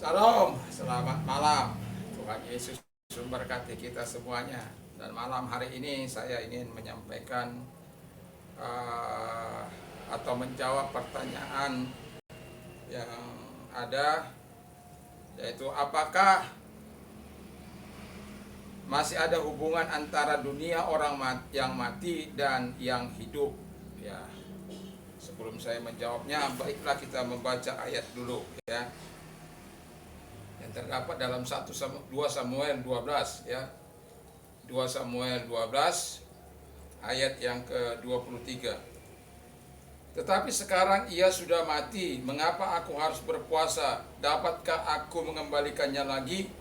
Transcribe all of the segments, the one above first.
Shalom, selamat malam. Tuhan Yesus memberkati kita semuanya. Dan malam hari ini saya ingin menyampaikan uh, atau menjawab pertanyaan yang ada, yaitu apakah masih ada hubungan antara dunia yang mati dan yang hidup? Ya, sebelum saya menjawabnya, baiklah kita membaca ayat dulu ya, yang terdapat dalam 2 Samuel 12 ya. 2 Samuel 12 ayat yang ke-23. Tetapi sekarang ia sudah mati, mengapa aku harus berpuasa? Dapatkah aku mengembalikannya lagi?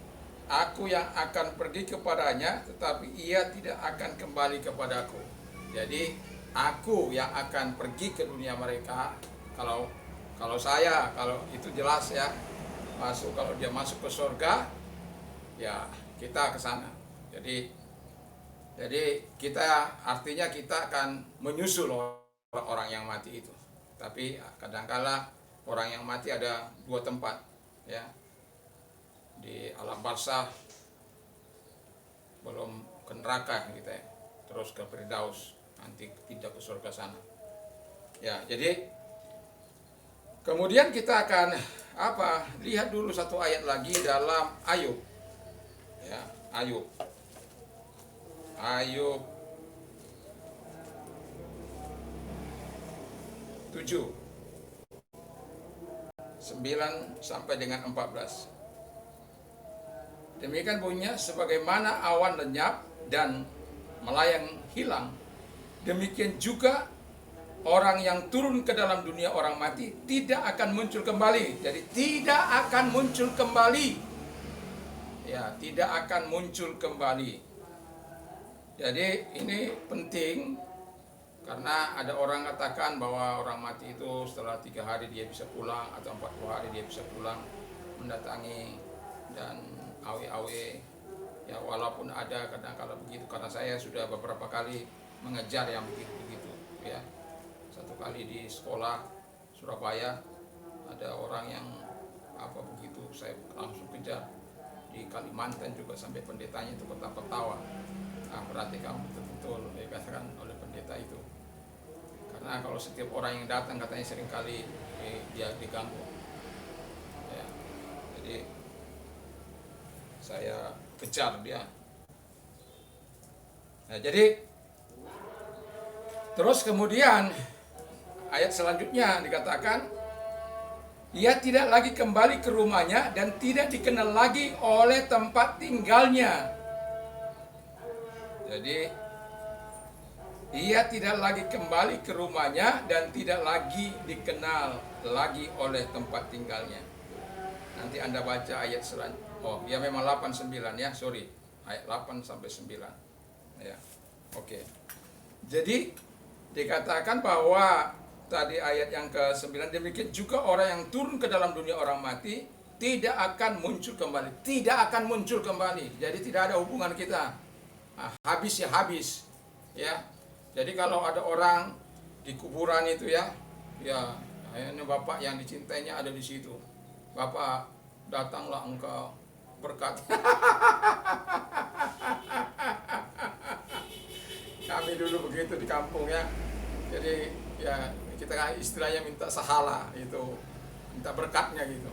Aku yang akan pergi kepadanya, tetapi ia tidak akan kembali kepadaku. Jadi aku yang akan pergi ke dunia mereka. Kalau itu jelas ya. Kalau dia masuk ke surga, ya kita ke sana. Jadi artinya kita akan menyusul orang yang mati itu. Tapi kadangkala orang yang mati ada dua tempat ya. Di alam barzah, belum ke neraka kita ya. Terus ke Firdaus, nanti tidak ke surga sana. Ya, jadi kemudian kita akan lihat dulu satu ayat lagi dalam Ayub. Ya, Ayub 7 9 sampai dengan 14. Demikian bunyinya, sebagaimana awan lenyap dan melayang hilang, demikian juga orang yang turun ke dalam dunia orang mati tidak akan muncul kembali. Jadi tidak akan muncul kembali. Ya, tidak akan muncul kembali. Jadi ini penting, karena ada orang katakan bahwa orang mati itu setelah 3 hari dia bisa pulang, atau 40 hari dia bisa pulang mendatangi dan awe-awe. Ya, walaupun ada kadang-kala begitu, karena saya sudah beberapa kali mengejar yang begitu-begitu ya. Satu kali di sekolah Surabaya ada orang yang begitu, saya langsung kejar. Di Kalimantan juga sampai pendetanya itu ketawa-ketawa. Nah, berarti kamu betul-betul dikatakan oleh pendeta itu. Karena kalau setiap orang yang datang katanya seringkali dia diganggu. Ya, jadi saya kejar dia. Nah, jadi terus kemudian ayat selanjutnya dikatakan, ia tidak lagi kembali ke rumahnya dan tidak dikenal lagi oleh tempat tinggalnya. Jadi ia tidak lagi kembali ke rumahnya dan tidak lagi dikenal lagi oleh tempat tinggalnya. Nanti Anda baca ayat selanjutnya. Oh, ya memang 8-9 ya, sorry. Ayat 8 sampai 9. Ya. Oke. Jadi dikatakan bahwa tadi ayat yang ke-9, demikian juga orang yang turun ke dalam dunia orang mati tidak akan muncul kembali. Tidak akan muncul kembali. Jadi tidak ada hubungan kita. Nah, habis ya habis. Ya. Jadi kalau ada orang di kuburan itu ya, ini Bapak yang dicintainya ada di situ. Bapak, datanglah engkau berkat. Kami dulu begitu di kampung ya. Jadi ya kita istilahnya minta sahala itu, minta berkatnya gitu.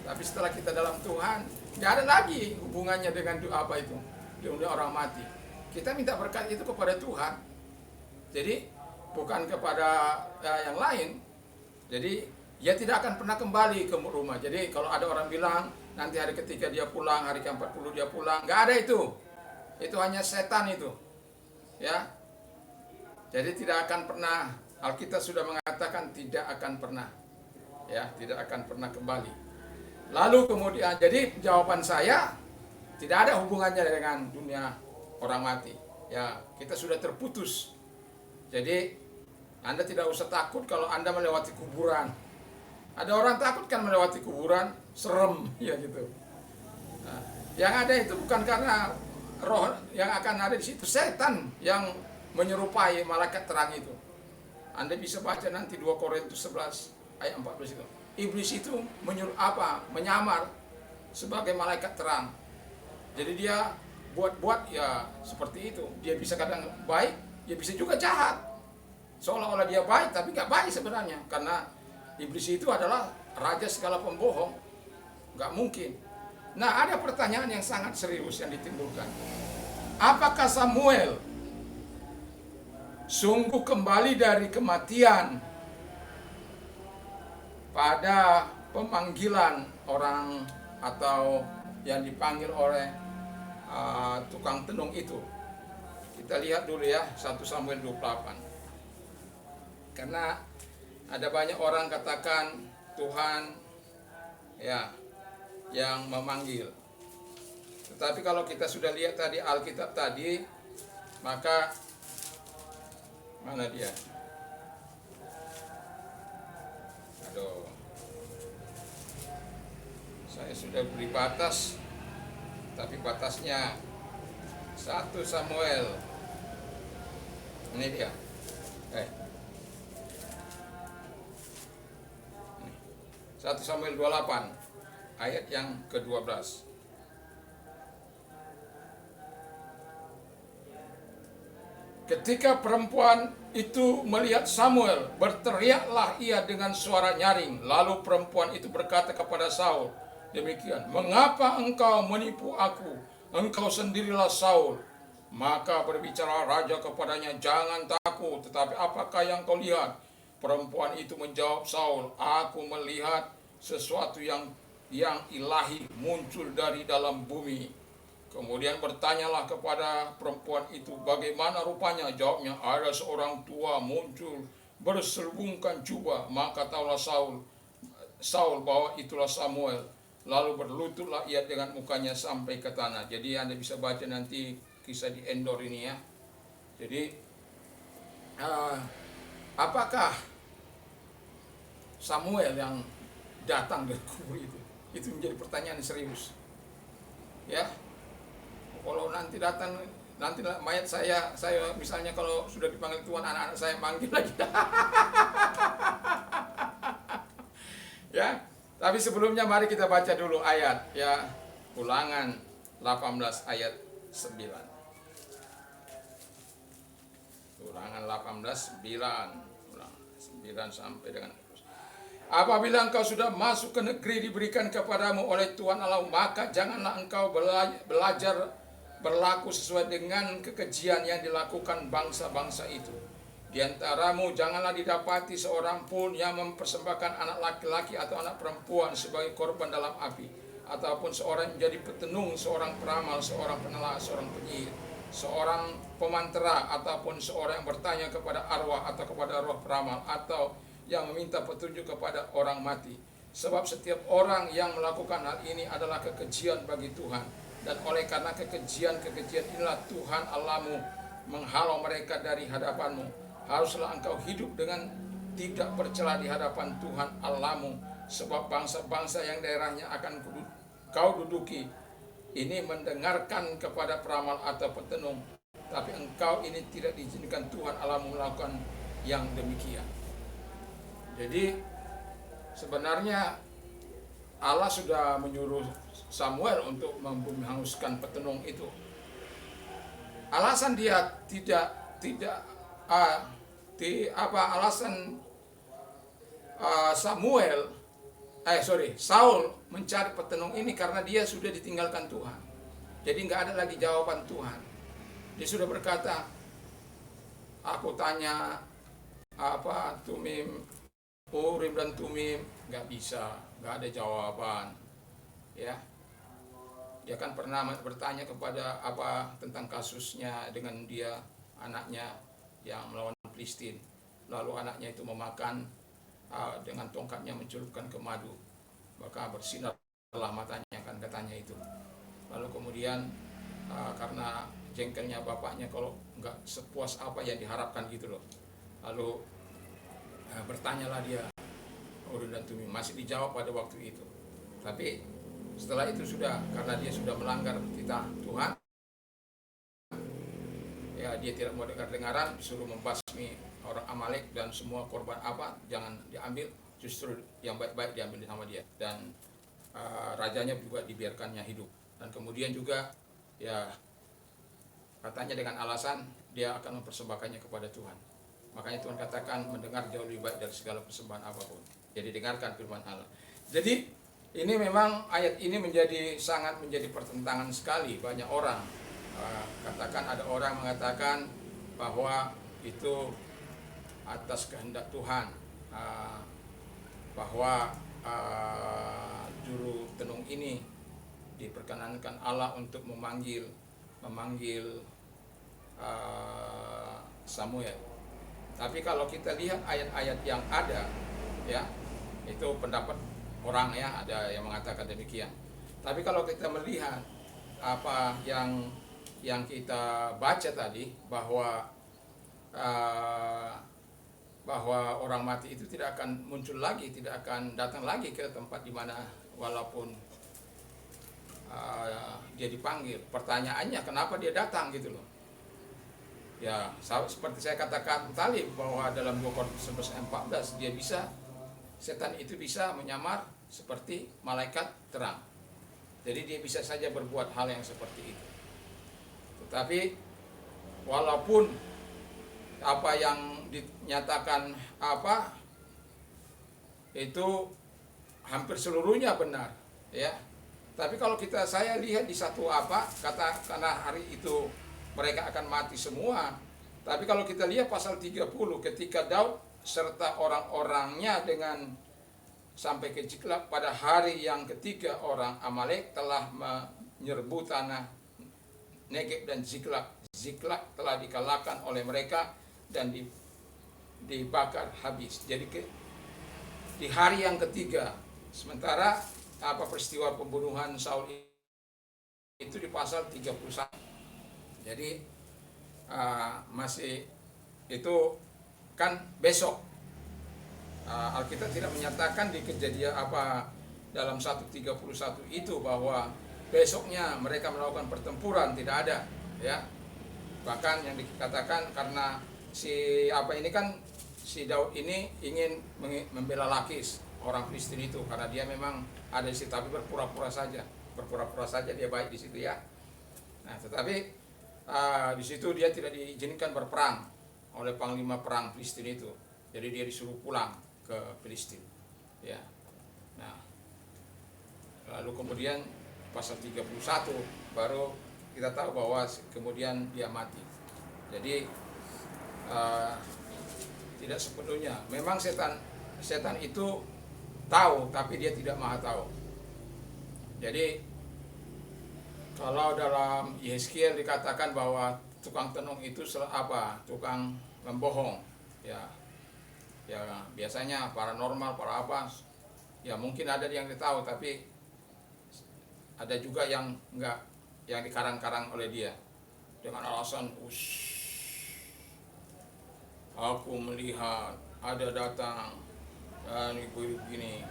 Tapi setelah kita dalam Tuhan, nggak ada lagi hubungannya dengan dunia orang mati. Kita minta berkat itu kepada Tuhan. Jadi bukan kepada yang lain. Jadi dia tidak akan pernah kembali ke rumah. Jadi kalau ada orang bilang nanti hari ketiga dia pulang, hari ke-40 dia pulang, nggak ada itu. Itu hanya setan itu. Ya. Jadi tidak akan pernah. Alkitab sudah mengatakan tidak akan pernah. Ya, tidak akan pernah kembali. Lalu kemudian, jadi jawaban saya tidak ada hubungannya dengan dunia orang mati. Ya, kita sudah terputus. Jadi Anda tidak usah takut kalau Anda melewati kuburan. Ada orang takut kan melewati kuburan, serem ya gitu. Nah, yang ada itu bukan karena roh yang akan ada di situ, setan yang menyerupai malaikat terang itu. Anda bisa baca nanti 2 Korintus 11 ayat 14 itu. Iblis itu menyuruh menyamar sebagai malaikat terang. Jadi dia buat-buat ya seperti itu. Dia bisa kadang baik, dia bisa juga jahat. Seolah-olah dia baik, tapi nggak baik sebenarnya. Karena iblis itu adalah raja segala pembohong. Nggak mungkin. Nah, ada pertanyaan yang sangat serius yang ditimbulkan. Apakah Samuel sungguh kembali dari kematian pada pemanggilan orang atau yang dipanggil oleh tukang tenung itu? Kita lihat dulu ya 1 Samuel 28. Karena ada banyak orang katakan Tuhan ya yang memanggil. Tetapi kalau kita sudah lihat tadi Alkitab tadi, maka mana dia? Aduh, saya sudah beri batas, tapi batasnya 1 Samuel. Ini dia. 1 Samuel 28 ayat yang ke-12. Ketika perempuan itu melihat Samuel, berteriaklah ia dengan suara nyaring. Lalu perempuan itu berkata kepada Saul, demikian, mengapa engkau menipu aku? Engkau sendirilah Saul. Maka berbicara raja kepadanya, jangan takut, tetapi apakah yang kau lihat? Perempuan itu menjawab Saul, aku melihat sesuatu yang ilahi muncul dari dalam bumi. Kemudian bertanyalah kepada perempuan itu, bagaimana rupanya? Jawabnya, ada seorang tua muncul berselubungkan jubah. Maka tahulah Saul bahwa itulah Samuel. Lalu berlututlah ia dengan mukanya sampai ke tanah. Jadi Anda bisa baca nanti kisah di Endor ini ya. Jadi apakah Samuel yang datang dari kubur itu? Itu menjadi pertanyaan serius. Ya, kalau nanti datang, nanti mayat saya misalnya kalau sudah dipanggil Tuhan, anak-anak saya manggil lagi. Ya, tapi sebelumnya mari kita baca dulu ayat ya, Ulangan 18 ayat 9. Ulangan 18 9 sampai dengan apabila engkau sudah masuk ke negeri diberikan kepadamu oleh Tuhan Allah, maka janganlah engkau belajar berlaku sesuai dengan kekejian yang dilakukan bangsa-bangsa itu. Di antaramu janganlah didapati seorang pun yang mempersembahkan anak laki-laki atau anak perempuan sebagai korban dalam api, ataupun seorang menjadi petenung, seorang peramal, seorang penelaah, seorang penyihir, seorang pemantera, ataupun seorang yang bertanya kepada arwah atau kepada roh peramal, atau yang meminta petunjuk kepada orang mati. Sebab setiap orang yang melakukan hal ini adalah kekejian bagi Tuhan. Dan oleh karena kekejian inilah Tuhan Allahmu menghalau mereka dari hadapanmu. Haruslah engkau hidup dengan tidak bercela di hadapan Tuhan Allahmu. Sebab bangsa-bangsa yang daerahnya akan kau duduki ini mendengarkan kepada peramal atau petenung. Tapi engkau ini tidak diizinkan Tuhan Allahmu melakukan yang demikian. Jadi sebenarnya Allah sudah menyuruh Samuel untuk menghanguskan petenung itu. Alasan dia alasan Saul mencari petenung ini karena dia sudah ditinggalkan Tuhan. Jadi nggak ada lagi jawaban Tuhan. Dia sudah berkata, aku tanya Urim dan Tumim, nggak bisa, nggak ada jawaban. Ya, dia kan pernah bertanya kepada tentang kasusnya dengan dia anaknya yang melawan Filistin. Lalu anaknya itu memakan dengan tongkatnya mencelupkan ke madu, maka bersinarlah matanya, kan katanya itu. Lalu kemudian karena jengkelnya bapaknya kalau nggak sepuas apa yang diharapkan gitu loh. Lalu bertanyalah dia, Urim dan Tumim, masih dijawab pada waktu itu. Tapi setelah itu sudah, karena dia sudah melanggar titah Tuhan, ya dia tidak mau dengar-dengaran, disuruh membasmi orang Amalek dan semua korban jangan diambil, justru yang baik-baik diambil sama dia. Dan rajanya juga dibiarkannya hidup. Dan kemudian juga ya katanya dengan alasan dia akan mempersembahkannya kepada Tuhan. Makanya Tuhan katakan mendengar jauh lebih baik dari segala persembahan apapun. Jadi dengarkan firman Allah. Jadi ini memang ayat ini sangat menjadi pertentangan sekali. Banyak orang katakan, ada orang mengatakan bahwa itu atas kehendak Tuhan, bahwa juru tenung ini diperkenankan Allah untuk memanggil Samuel. Tapi kalau kita lihat ayat-ayat yang ada, ya, itu pendapat orang, ya, ada yang mengatakan demikian. Tapi kalau kita melihat apa yang kita baca tadi, bahwa orang mati itu tidak akan muncul lagi, tidak akan datang lagi ke tempat di mana walaupun dia dipanggil. Pertanyaannya kenapa dia datang gitu loh. Ya, seperti saya katakan tadi bahwa dalam 2 Korintus 11:14 setan itu bisa menyamar seperti malaikat terang. Jadi dia bisa saja berbuat hal yang seperti itu. Tetapi walaupun apa yang dinyatakan itu hampir seluruhnya benar, ya. Tapi kalau saya lihat di satu karena hari itu mereka akan mati semua. Tapi kalau kita lihat pasal 30, ketika Daud serta orang-orangnya sampai ke Ziklag pada hari yang ketiga, orang Amalek telah menyerbu tanah Negeb dan Ziklag. Ziklag telah dikalahkan oleh mereka dan dibakar habis. Jadi di hari yang ketiga, sementara peristiwa pembunuhan Saul itu di pasal 31. Jadi masih itu kan besok. Alkitab tidak menyatakan di Kejadian dalam 1:31 itu bahwa besoknya mereka melakukan pertempuran, tidak ada, ya. Bahkan yang dikatakan karena si Daud ini ingin membela Lakis, orang Filistin itu, karena dia memang ada di situ, tapi berpura-pura saja dia baik di situ, ya. Nah, tetapi di situ dia tidak diizinkan berperang oleh panglima perang Filistin itu. Jadi dia disuruh pulang ke Filistin, ya. Nah, lalu kemudian pasal 31 baru kita tahu bahwa kemudian dia mati. Jadi tidak sepenuhnya. Memang setan itu tahu, tapi dia tidak maha tahu. Jadi kalau dalam Yeskiel dikatakan bahwa tukang tenung itu tukang membohong, ya biasanya paranormal, ya mungkin ada yang tahu, tapi ada juga yang enggak, yang dikarang-karang oleh dia dengan alasan aku melihat ada datang dan ibu begini.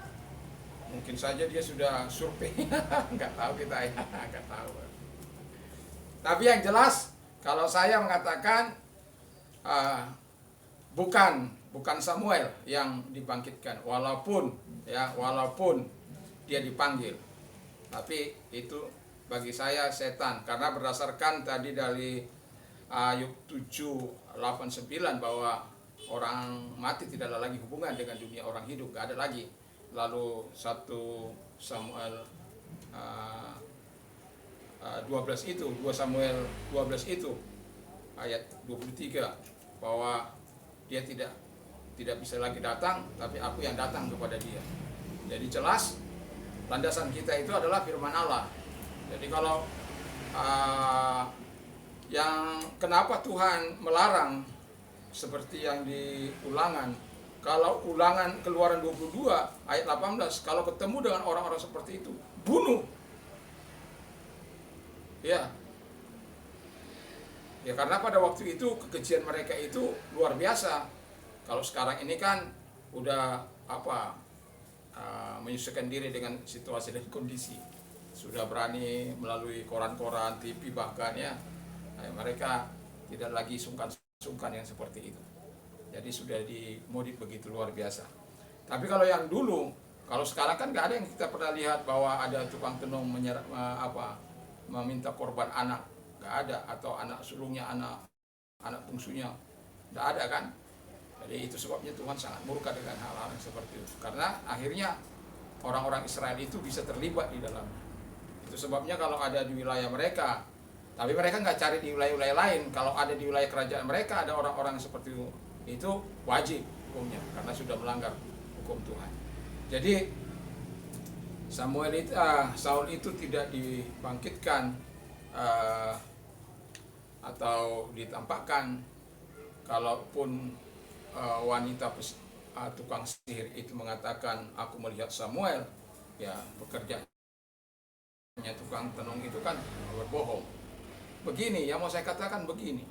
Mungkin saja dia sudah survei, nggak tahu kita, ya, nggak tahu. Tapi yang jelas, kalau saya mengatakan bukan Samuel yang dibangkitkan, walaupun dia dipanggil, tapi itu bagi saya setan, karena berdasarkan tadi dari Ayub 7:8-9 bahwa orang mati tidak ada lagi hubungan dengan dunia orang hidup, nggak ada lagi. Lalu 1 Samuel 12 itu, 2 Samuel 12 itu ayat 23 bahwa dia tidak bisa lagi datang, tapi aku yang datang kepada dia. Jadi jelas landasan kita itu adalah firman Allah. Jadi kalau yang kenapa Tuhan melarang seperti yang di Ulangan, kalau Ulangan Keluaran 22 ayat 18, kalau ketemu dengan orang-orang seperti itu, bunuh. Ya, karena pada waktu itu kekejian mereka itu luar biasa. Kalau sekarang ini kan udah menyesuaikan diri dengan situasi dan kondisi, sudah berani melalui koran-koran, TV bahkan, ya. Mereka tidak lagi sungkan yang seperti itu. Jadi sudah dimodif begitu luar biasa. Tapi kalau yang dulu, Kalau sekarang kan nggak ada yang kita pernah lihat bahwa ada tukang tenung meminta korban anak, nggak ada, atau anak sulungnya, anak bungsunya, nggak ada kan. Jadi itu sebabnya Tuhan sangat murka dengan hal-hal yang seperti itu, karena akhirnya orang-orang Israel itu bisa terlibat di dalamnya. Itu sebabnya kalau ada di wilayah mereka, tapi mereka nggak cari di wilayah-wilayah lain. Kalau ada di wilayah kerajaan mereka ada orang-orang seperti itu wajib hukumnya, karena sudah melanggar hukum Tuhan. Jadi Saul itu tidak dibangkitkan atau ditampakkan, kalaupun wanita tukang sihir itu mengatakan aku melihat Samuel, ya bekerjanya tukang tenung itu kan berbohong. Begini yang mau saya katakan begini,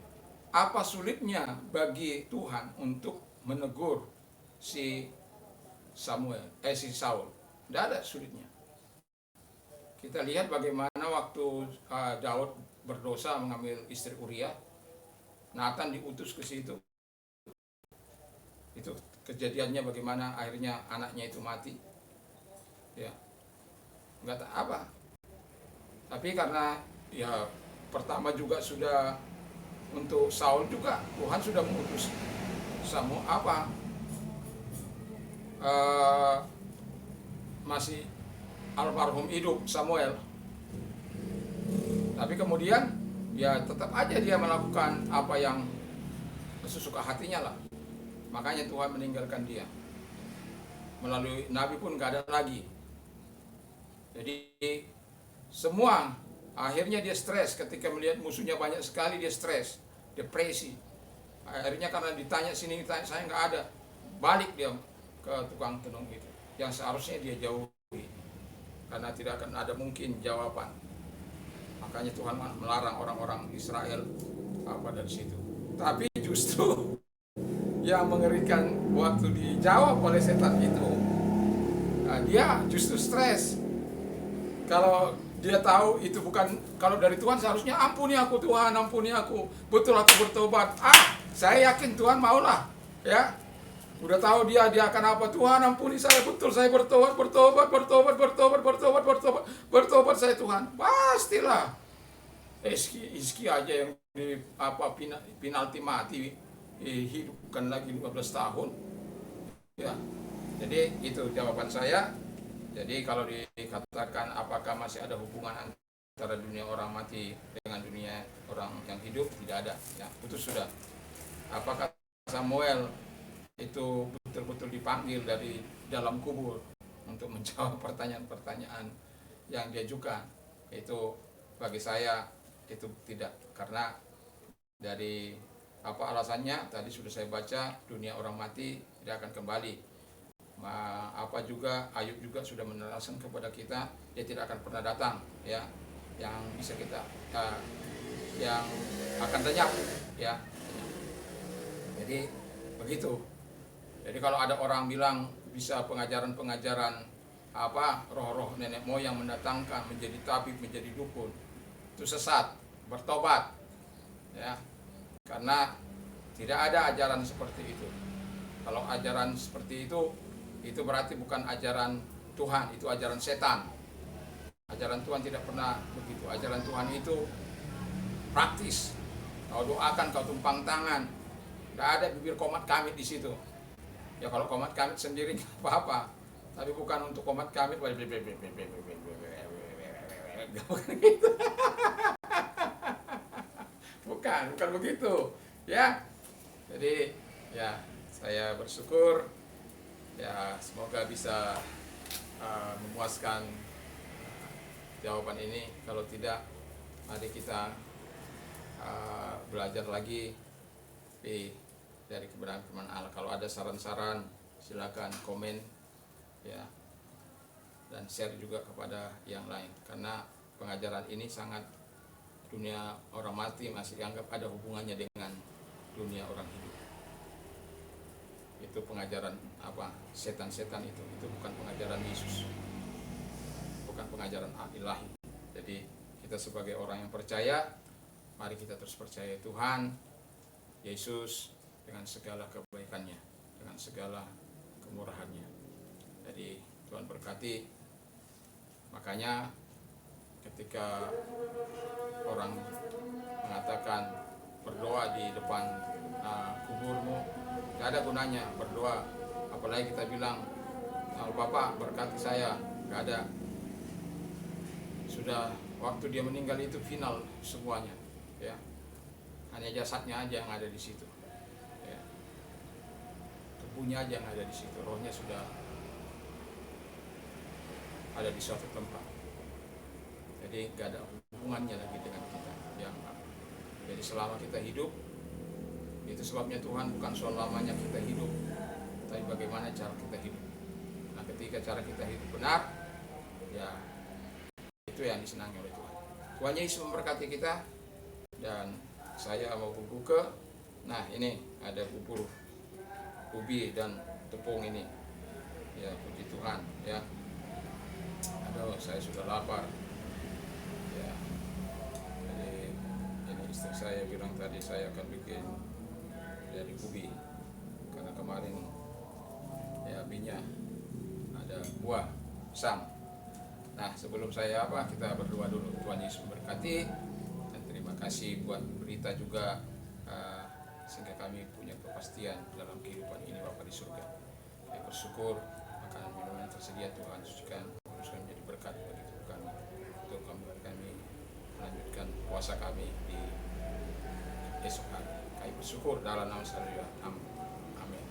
apa sulitnya bagi Tuhan untuk menegur si Saul? Tidak ada sulitnya. Kita lihat bagaimana waktu Daud berdosa mengambil istri Uria, Nathan diutus ke situ. Itu kejadiannya bagaimana akhirnya anaknya itu mati. Ya, nggak tahu apa. Tapi karena ya pertama juga sudah untuk Saul juga Tuhan sudah mengutus masih almarhum hidup Samuel. Tapi kemudian ya tetap aja dia melakukan apa yang sesuka hatinya lah. Makanya Tuhan meninggalkan dia. Melalui nabi pun gak ada lagi. Jadi semua akhirnya dia stres ketika melihat musuhnya banyak sekali, dia stres, depresi. Akhirnya karena ditanya sini, ditanya saya nggak ada, balik dia ke tukang tenung itu, yang seharusnya dia jauhi, karena tidak akan ada mungkin jawaban. Makanya Tuhan melarang orang-orang Israel dari situ. Tapi justru yang mengerikan waktu dijawab oleh setan itu, dia justru stres. Kalau dia tahu itu bukan, kalau dari Tuhan seharusnya ampuni aku Tuhan, ampuni aku, betul aku bertobat. Saya yakin Tuhan maulah, ya. Udah tahu dia akan apa, Tuhan ampuni saya, betul saya bertobat saya Tuhan. Pastilah. Iski aja yang di penalti mati, hidupkan lagi 15 tahun. Ya. Jadi itu jawaban saya. Jadi kalau dikatakan apakah masih ada hubungan antara dunia orang mati dengan dunia orang yang hidup, tidak ada. Ya, putus sudah. Apakah Samuel itu betul-betul dipanggil dari dalam kubur untuk menjawab pertanyaan-pertanyaan yang diajukan? Itu bagi saya itu tidak, karena dari alasannya tadi sudah saya baca, dunia orang mati tidak akan kembali. Ayub juga sudah menerangkan kepada kita, dia tidak akan pernah datang, ya, yang bisa kita yang akan lenyap, ya. Jadi begitu. Jadi kalau ada orang bilang bisa pengajaran roh-roh nenek moyang mendatangkan menjadi tabib, menjadi dukun, itu sesat, bertobat, ya, karena tidak ada ajaran seperti itu. Kalau ajaran seperti itu berarti bukan ajaran Tuhan, itu ajaran setan. Ajaran Tuhan tidak pernah begitu. Ajaran Tuhan itu praktis. Kau doakan, kau tumpang tangan. Tidak ada bibir komat kamit di situ. Ya kalau komat kamit sendiri nggak apa-apa, tapi bukan untuk komat kamit. Bukan gitu. bukan begitu. Ya, jadi ya saya bersyukur. Ya, semoga bisa memuaskan jawaban ini. Kalau tidak, mari kita belajar lagi dari kebenaran firman Allah. Kalau ada saran-saran, silakan komen, ya, dan share juga kepada yang lain. Karena pengajaran ini sangat, dunia orang mati masih dianggap ada hubungannya dengan dunia orang hidup. Itu pengajaran setan-setan itu bukan pengajaran Yesus, bukan pengajaran ilahi. Jadi kita sebagai orang yang percaya, mari kita terus percaya Tuhan Yesus dengan segala kebaikannya, dengan segala kemurahannya. Jadi Tuhan memberkati. Makanya ketika orang mengatakan berdoa di depan kuburmu, gak ada gunanya berdoa. Apalagi kita bilang, Bapak berkati saya, gak ada. Sudah waktu dia meninggal itu final semuanya, ya. Hanya jasadnya aja yang ada di situ, ya. Tubuhnya aja yang ada di situ, rohnya sudah ada di suatu tempat. Jadi gak ada hubungannya lagi dengan kita, ya. Jadi selama kita hidup, itu sebabnya Tuhan bukan soal lamanya kita hidup, tapi bagaimana cara kita hidup. Nah, ketika cara kita hidup benar, ya itu yang disenangi oleh Tuhan. Tuhan Yesus memberkati kita. Dan saya mau berbuka. Nah, ini ada bubur ubi dan tepung ini. Ya, puji Tuhan, ya. Aduh, saya sudah lapar. Ya. Jadi ini istri saya bilang tadi saya akan bikin dari ubi, karena kemarin ya abinya ada buah pisang. Nah, sebelum saya kita berdoa dulu. Tuhan Yesus memberkati, dan terima kasih buat berita juga, sehingga kami punya kepastian dalam kehidupan ini Bapa di surga. Kami bersyukur makanan minuman yang tersedia Tuhan sucikan, teruskan menjadi berkat bagi tubuh kami, untuk kami melanjutkan puasa kami di esok hari. Kami bersyukur dalam nama Saudara. Amin.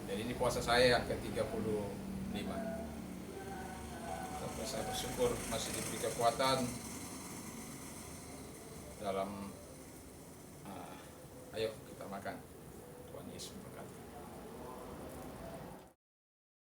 Jadi ini puasa saya yang ke-35. Saya bersyukur masih diberi kekuatan dalam ayo kita makan.